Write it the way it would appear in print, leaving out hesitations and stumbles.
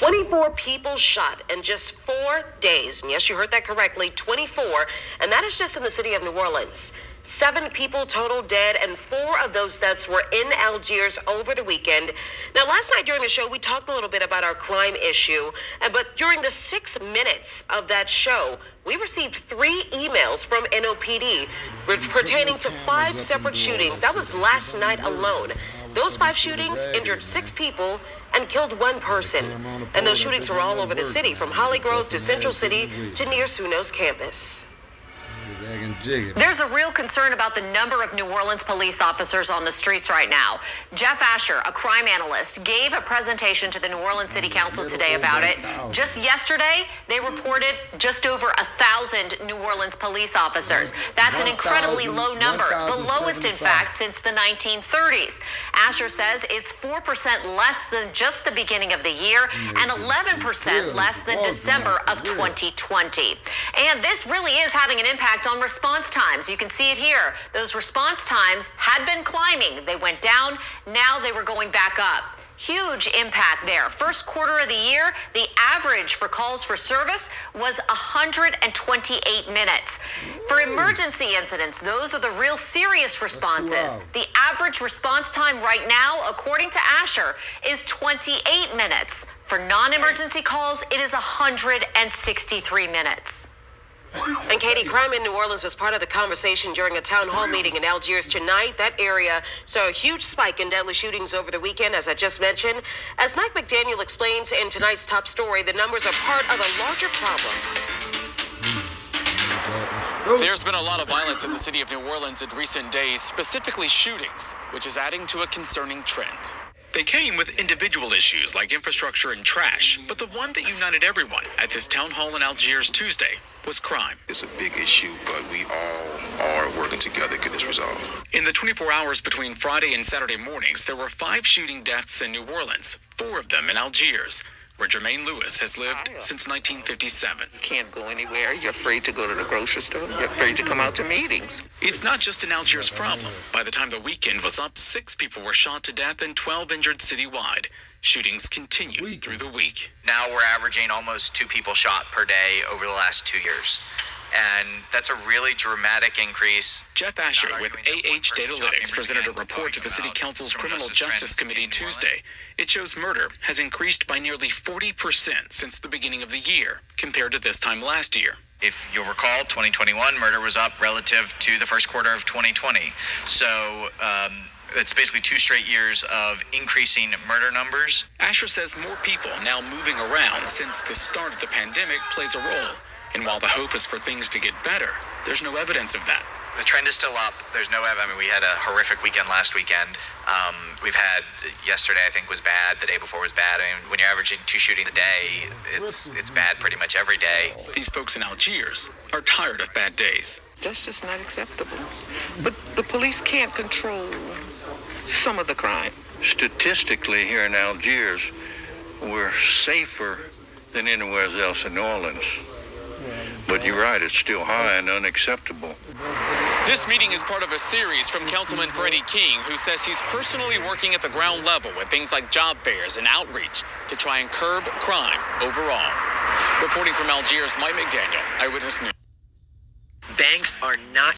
24 people shot in just 4 days. And yes, you heard that correctly, 24. And that is just in the city of New Orleans. 7 people total dead, and 4 of those deaths were in Algiers over the weekend. Now, last night during the show, we talked a little bit about our crime issue, but during the 6 minutes of that show, we received 3 emails from NOPD pertaining to 5 separate shootings. That was last night alone. Those 5 shootings injured 6 people and killed 1 person. And those shootings were all over the city, from Holly Grove to Central City to near Suno's campus. There's a real concern about the number of New Orleans police officers on the streets right now. Jeff Asher, a crime analyst, gave a presentation to the New Orleans City Council today about it. Just yesterday, they reported just over 1,000 New Orleans police officers. That's an incredibly low number, the lowest, in fact, since the 1930s. Asher says it's 4% less than just the beginning of the year and 11% less than December of 2020. And this really is having an impact on response times. You can see it here. Those response times had been climbing. They went down. Now they were going back up. Huge impact there. First quarter of the year, the average for calls for service was 128 minutes. For emergency incidents, those are the real serious responses. The average response time right now, according to Asher, is 28 minutes. For non-emergency calls, it is 163 minutes. And Katie, crime in New Orleans was part of the conversation during a town hall meeting in Algiers tonight. That area saw a huge spike in deadly shootings over the weekend, as I just mentioned. As Mike McDaniel explains in tonight's top story, the numbers are part of a larger problem. There's been a lot of violence in the city of New Orleans in recent days, specifically shootings, which is adding to a concerning trend. They came with individual issues like infrastructure and trash, but the one that united everyone at this town hall in Algiers Tuesday was crime. It's a big issue, but we all are working together to get this resolved. In the 24 hours between Friday and Saturday mornings, there were 5 shooting deaths in New Orleans, 4 of them in Algiers, where Jermaine Lewis has lived since 1957. You can't go anywhere. You're afraid to go to the grocery store. You're afraid to come out to meetings. It's not just an Algiers problem. By the time the weekend was up, 6 people were shot to death and 12 injured citywide. Shootings continue through the week. Now we're averaging almost 2 people shot per day over the last 2 years. And that's a really dramatic increase. Jeff Asher with AH Datalytics presented a report to the City Council's Criminal Justice Committee Tuesday. It shows murder has increased by nearly 40% since the beginning of the year, compared to this time last year. If you'll recall, 2021 murder was up relative to the first quarter of 2020. So it's basically 2 straight years of increasing murder numbers. Asher says more people now moving around since the start of the pandemic plays a role. And while the hope is for things to get better, there's no evidence of that. The trend is still up. There's no evidence. I mean, we had a horrific weekend last weekend. We've had yesterday, I think, was bad. The day before was bad. I mean, when you're averaging 2 shootings a day, it's bad pretty much every day. These folks in Algiers are tired of bad days. That's just not acceptable. But the police can't control some of the crime. Statistically, here in Algiers, we're safer than anywhere else in New Orleans. But you're right, it's still high and unacceptable. This meeting is part of a series from Councilman Freddie King, who says he's personally working at the ground level with things like job fairs and outreach to try and curb crime overall. Reporting from Algiers, Mike McDaniel, Eyewitness News. Banks are not